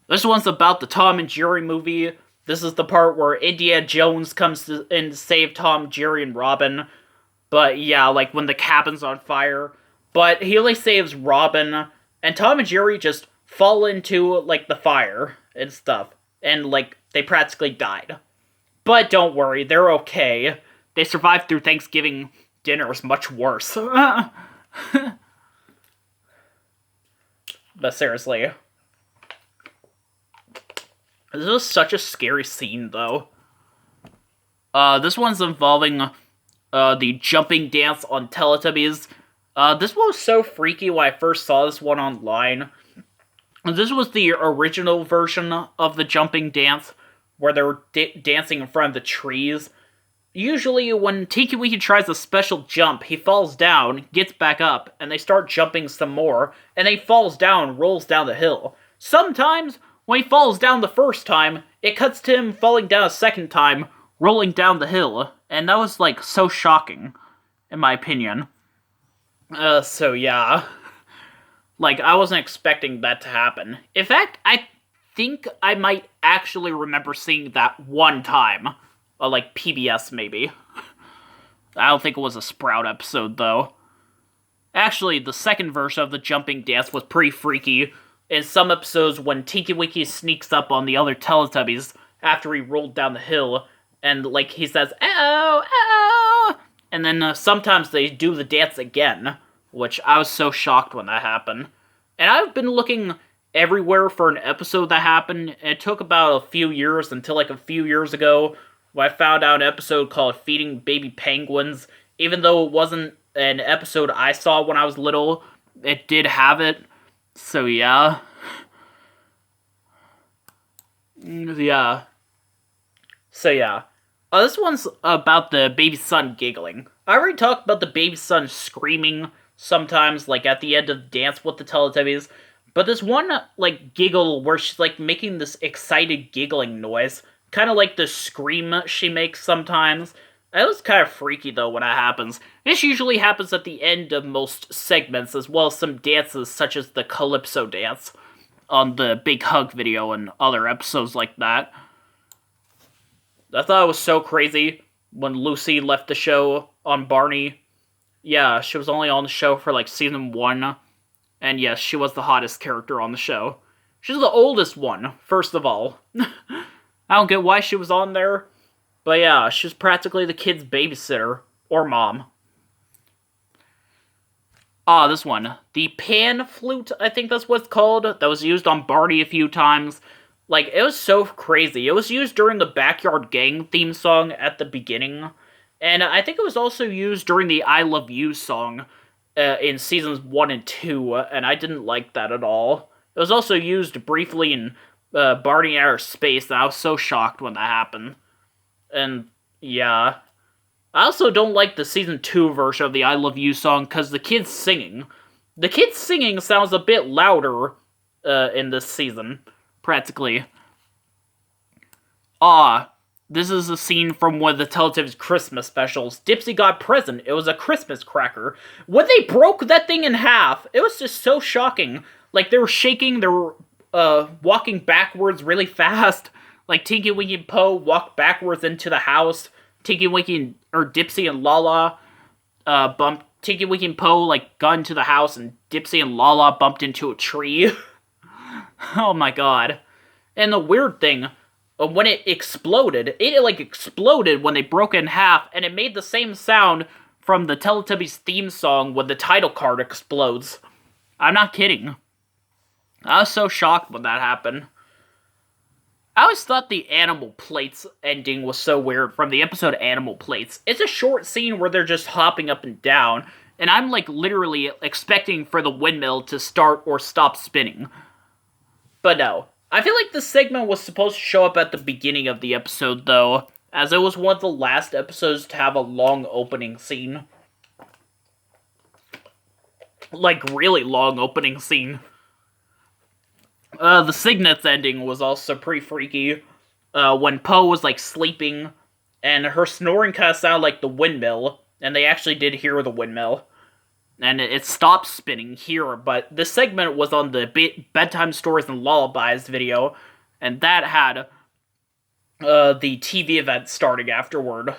This one's about the Tom and Jerry movie. This is the part where Indiana Jones comes in to save Tom, Jerry, and Robin. But yeah, like when the cabin's on fire. But he only saves Robin, and Tom and Jerry just fall into, like, the fire and stuff. And, like, they practically died. But don't worry, they're okay. They survived through Thanksgiving dinners much worse. But seriously. This was such a scary scene, though. This one's involving the jumping dance on Teletubbies. This one was so freaky when I first saw this one online. This was the original version of the jumping dance, where they were dancing in front of the trees. Usually, when Tinky Winky tries a special jump, he falls down, gets back up, and they start jumping some more, and then he falls down and rolls down the hill. Sometimes, when he falls down the first time, it cuts to him falling down a second time, rolling down the hill, and that was, like, so shocking, in my opinion. So yeah. Like, I wasn't expecting that to happen. In fact, I think I might actually remember seeing that one time. Like, PBS, maybe. I don't think it was a Sprout episode, though. Actually, the second version of the jumping dance was pretty freaky. In some episodes, when Tinky Winky sneaks up on the other Teletubbies after he rolled down the hill, and, like, he says, "Ow, ow!" And then sometimes they do the dance again, which I was so shocked when that happened. And I've been looking everywhere for an episode that happened, and it took about a few years until, like, a few years ago, when I found out an episode called Feeding Baby Penguins. Even though it wasn't an episode I saw when I was little, it did have it. So yeah. Yeah. So yeah. This one's about the baby son giggling. I already talked about the baby son screaming sometimes, like at the end of Dance with the Teletubbies. But this one, like, giggle where she's, like, making this excited giggling noise. Kind of like the scream she makes sometimes. It was kind of freaky, though, when it happens. This usually happens at the end of most segments, as well as some dances, such as the Calypso dance on the Big Hug video and other episodes like that. I thought it was so crazy when Lucy left the show on Barney. Yeah, she was only on the show for, like, season 1. And yes, she was the hottest character on the show. She's the oldest one, first of all. I don't get why she was on there. But yeah, she was practically the kid's babysitter. Or mom. This one. The pan flute, I think that's what it's called. That was used on Barney a few times. Like, it was so crazy. It was used during the Backyard Gang theme song at the beginning. And I think it was also used during the I Love You song in seasons 1 and 2. And I didn't like that at all. It was also used briefly in Barney Outer Space, and I was so shocked when that happened. And, yeah. I also don't like the season 2 version of the I Love You song, because the kids singing. The kids singing sounds a bit louder in this season, practically. This is a scene from one of the Teletubbies Christmas specials. Dipsy got a present. It was a Christmas cracker. When they broke that thing in half, it was just so shocking. Like, they were shaking, they were walking backwards really fast. Like, Tinky Winky and Po walked backwards into the house. Tinky Winky or Dipsy and Lala bumped. Tinky Winky and Po, like, got into the house, and Dipsy and Lala bumped into a tree. Oh my god. And the weird thing, when it exploded when they broke it in half, and it made the same sound from the Teletubbies theme song when the title card explodes. I'm not kidding. I was so shocked when that happened. I always thought the Animal Plates ending was so weird from the episode Animal Plates. It's a short scene where they're just hopping up and down, and I'm, like, literally expecting for the windmill to start or stop spinning. But no. I feel like this segment was supposed to show up at the beginning of the episode, though, as it was one of the last episodes to have a long opening scene. Like, really long opening scene. The Cygnets ending was also pretty freaky. When Po was, like, sleeping, and her snoring kind of sounded like the windmill, and they actually did hear the windmill. and it stopped spinning here, but this segment was on the Bedtime Stories and Lullabies video, and that had the TV event starting afterward.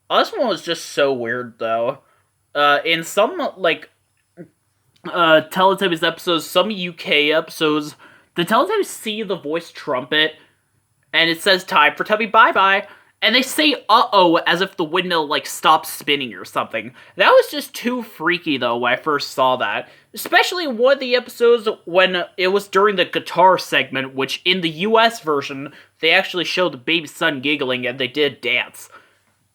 This one was just so weird, though. In some, Teletubbies episodes, some UK episodes, the Teletubbies see the voice trumpet, and it says, "Time for Tubby bye-bye," and they say, "uh-oh," as if the windmill, stops spinning or something. That was just too freaky, though, when I first saw that. Especially in one of the episodes when it was during the guitar segment, which in the US version, they actually showed the baby son giggling and they did dance.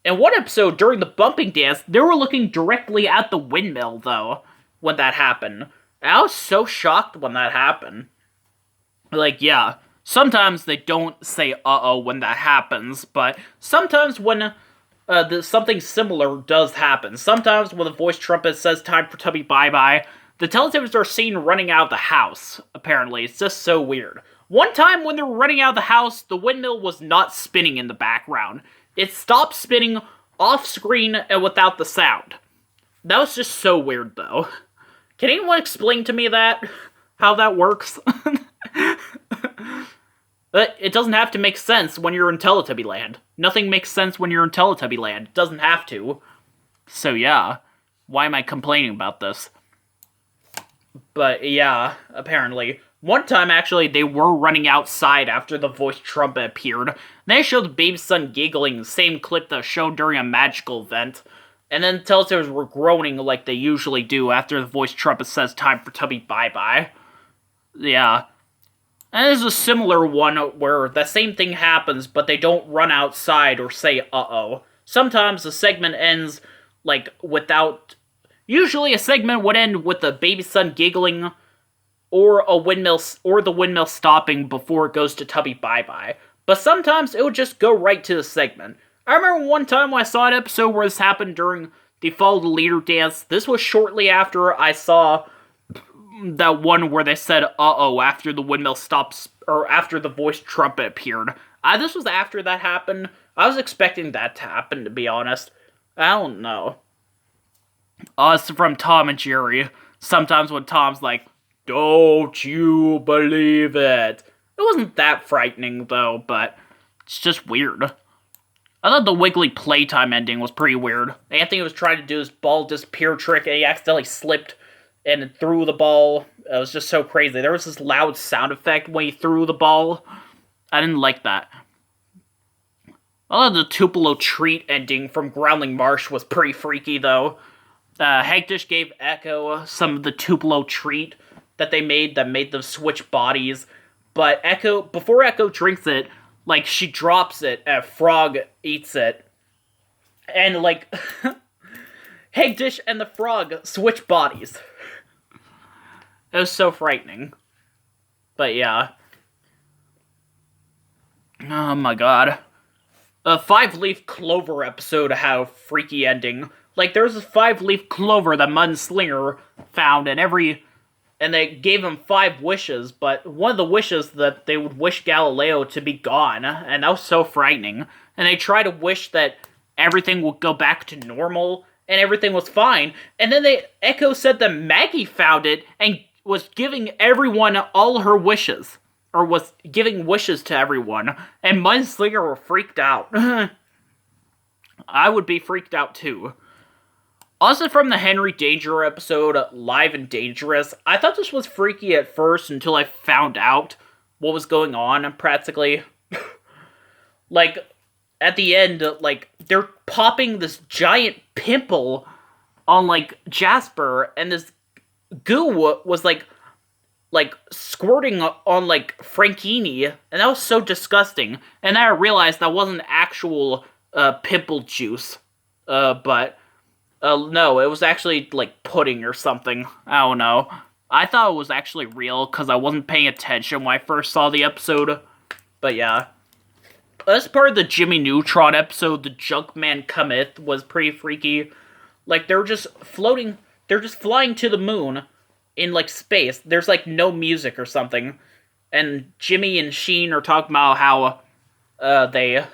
In one episode, during the bumping dance, they were looking directly at the windmill, though, when that happened. And I was so shocked when that happened. Yeah, sometimes they don't say uh-oh when that happens, but sometimes when something similar does happen. Sometimes when the voice trumpet says "Time for Tubby bye-bye," the Teletubbies are seen running out of the house, apparently. It's just so weird. One time when they were running out of the house, the windmill was not spinning in the background. It stopped spinning off-screen and without the sound. That was just so weird, though. Can anyone explain to me that? How that works? But it doesn't have to make sense when you're in Teletubby Land. Nothing makes sense when you're in Teletubby Land. It doesn't have to. So yeah, why am I complaining about this? But yeah, apparently. One time, actually, they were running outside after the voice trumpet appeared. They showed the baby son giggling, the same clip that was shown during a magical event. And then the Teletubbies were groaning like they usually do after the voice trumpet says "Time for Tubby bye-bye." Yeah. And there's a similar one where the same thing happens, but they don't run outside or say uh-oh. Sometimes the segment ends, without... Usually a segment would end with the baby son giggling, or the windmill stopping before it goes to Tubby bye-bye. But sometimes it would just go right to the segment. I remember one time when I saw an episode where this happened during the Follow the Leader dance. This was shortly after I saw that one where they said uh-oh after the windmill stops, or after the voice trumpet appeared. This was after that happened. I was expecting that to happen, to be honest. I don't know. It's from Tom and Jerry. Sometimes when Tom's like, "Don't you believe it?" It wasn't that frightening, though, but it's just weird. I thought the Wiggly Playtime ending was pretty weird. Anthony was trying to do this ball disappear trick, and he accidentally slipped and threw the ball. It was just so crazy. There was this loud sound effect when he threw the ball. I didn't like that. I thought the Tupelo treat ending from Groundling Marsh was pretty freaky, though. Hagdish gave Echo some of the Tupelo treat that they made that made them switch bodies. But before Echo drinks it, she drops it, and a frog eats it. And, Hagdish and the frog switch bodies. It was so frightening. But yeah. Oh my god. A 5-leaf clover episode had a freaky ending. There was a 5-leaf clover that Mud and Slinger found, and they gave him 5 wishes, but one of the wishes that they would wish Galileo to be gone, and that was so frightening. And they tried to wish that everything would go back to normal, and everything was fine. And then Echo said that Maggie found it, and was giving everyone all her wishes. Or was giving wishes to everyone. And Mud and Slinger were freaked out. I would be freaked out too. Also from the Henry Danger episode, Live and Dangerous, I thought this was freaky at first until I found out what was going on, practically. At the end, they're popping this giant pimple on, Jasper, and this goo was, squirting on, Frankini, and that was so disgusting. And then I realized that wasn't actual, pimple juice, but... no, it was actually, pudding or something. I don't know. I thought it was actually real, because I wasn't paying attention when I first saw the episode. But yeah. As part of the Jimmy Neutron episode, the Junkman Cometh was pretty freaky. They're just floating, they're just flying to the moon in, space. There's, no music or something. And Jimmy and Sheen are talking about how, they,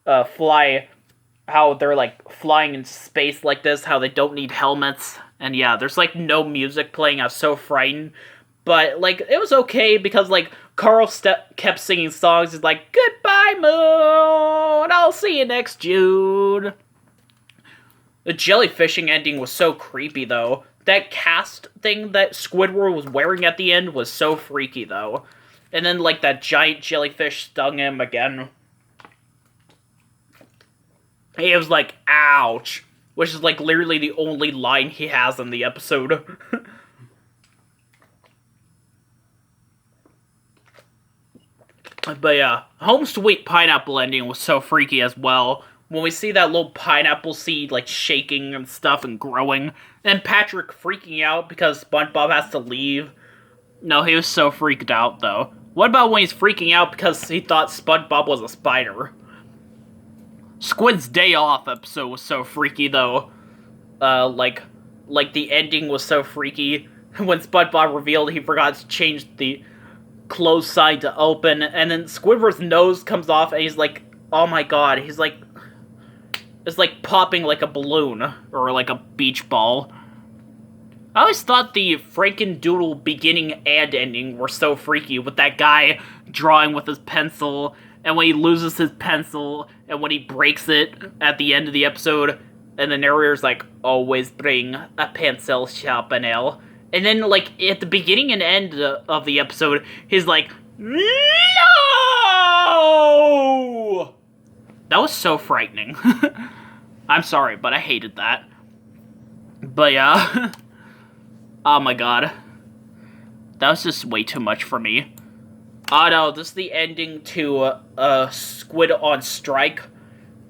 fly... how they're like flying in space like this, how they don't need helmets, and yeah, there's like no music playing. I was so frightened, but like it was okay because like Carl kept singing songs. He's like, "Goodbye, Moon. I'll see you next June." The jellyfishing ending was so creepy though. That cast thing that Squidward was wearing at the end was so freaky though. And then like that giant jellyfish stung him again. He was like, "Ouch," which is like literally the only line he has in the episode. But yeah, Home Sweet Pineapple ending was so freaky as well. When we see that little pineapple seed like shaking and stuff and growing, and Patrick freaking out because SpongeBob has to leave. No, he was so freaked out though. What about when he's freaking out because he thought SpongeBob was a spider? Squid's Day Off episode was so freaky though. Like the ending was so freaky. When SpongeBob revealed he forgot to change the close side to open, and then Squidward's nose comes off, and he's like, "Oh my god!" He's like, it's like popping like a balloon or like a beach ball. I always thought the Frankendoodle beginning and ending were so freaky, with that guy drawing with his pencil, and when he loses his pencil, and when he breaks it at the end of the episode, and the narrator's like, "Always bring a pencil sharpener." And then, like, at the beginning and end of the episode, he's like, "No!" That was so frightening. I'm sorry, but I hated that. But yeah. Oh my god. That was just way too much for me. Oh no, this is the ending to Squid on Strike,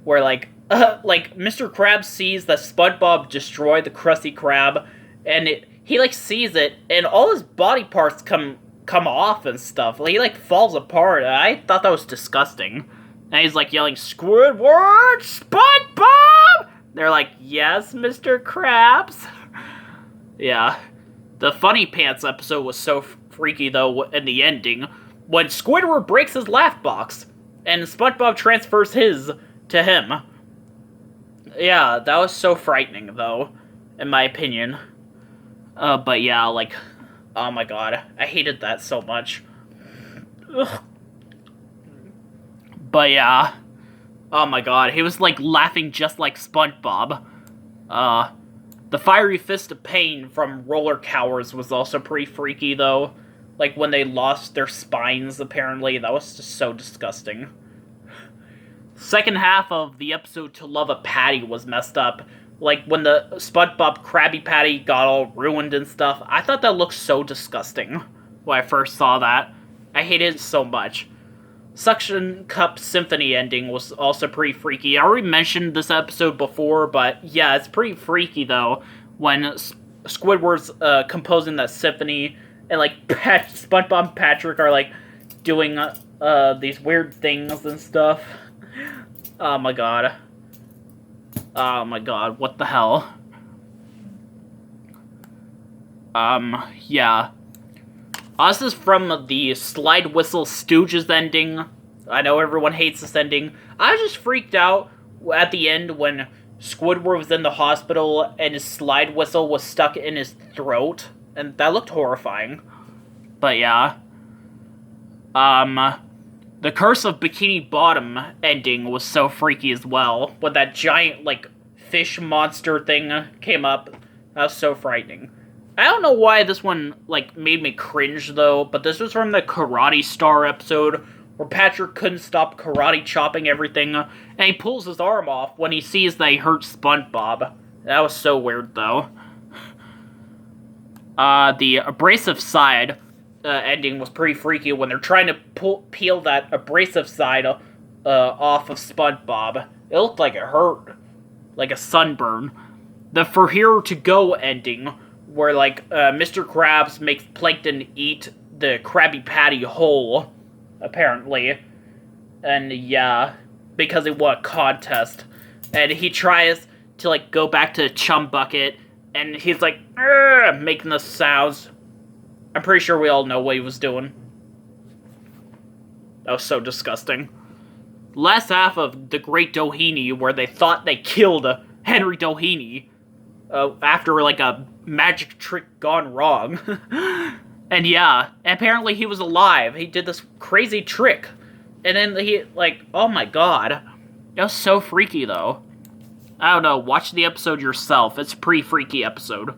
where like Mr. Krabs sees that SpongeBob destroyed the Krusty Krab, and he like sees it, and all his body parts come off and stuff. Like, he like falls apart. I thought that was disgusting. And he's like yelling, "Squidward, SpongeBob!" They're like, "Yes, Mr. Krabs." Yeah. The Funny Pants episode was so freaky though in the ending, when Squidward breaks his laugh box, and SpongeBob transfers his to him. Yeah, that was so frightening though, in my opinion. But yeah, like, oh my god, I hated that so much. Ugh. But yeah, oh my god, he was like laughing just like SpongeBob. The Fiery Fist of Pain from Roller Cowers was also pretty freaky though. Like when they lost their spines, apparently, that was just so disgusting. Second half of the episode To Love a Patty was messed up. Like, when the SpongeBob Krabby Patty got all ruined and stuff, I thought that looked so disgusting when I first saw that. I hated it so much. Suction Cup Symphony ending was also pretty freaky. I already mentioned this episode before, but yeah, it's pretty freaky though, when Squidward's composing that symphony, and like SpongeBob and Patrick are like doing these weird things and stuff. Oh my god. Oh my god, what the hell? Yeah. This is from the Slide Whistle Stooges ending. I know everyone hates this ending. I was just freaked out at the end when Squidward was in the hospital and his slide whistle was stuck in his throat. And that looked horrifying. But yeah. The Curse of Bikini Bottom ending was so freaky as well. When that giant, like, fish monster thing came up. That was so frightening. I don't know why this one, like, made me cringe, though, but this was from the Karate Star episode, where Patrick couldn't stop karate chopping everything, and he pulls his arm off when he sees that he hurt SpongeBob. That was so weird, though. The Abrasive Side ending was pretty freaky when they're trying to peel that abrasive side off of SpongeBob. It looked like it hurt. Like a sunburn. The For Here to Go ending, where, like, Mr. Krabs makes Plankton eat the Krabby Patty whole, apparently. And, yeah, because it won a contest. And he tries to, like, go back to Chum Bucket, and he's, like, making the sounds. I'm pretty sure we all know what he was doing. That was so disgusting. last half of The Great Doheny, where they thought they killed Henry Doheny after like a magic trick gone wrong. And yeah, apparently he was alive. He did this crazy trick. And then he, like, oh my god. It was so freaky, though. I don't know, watch the episode yourself. It's a pretty freaky episode.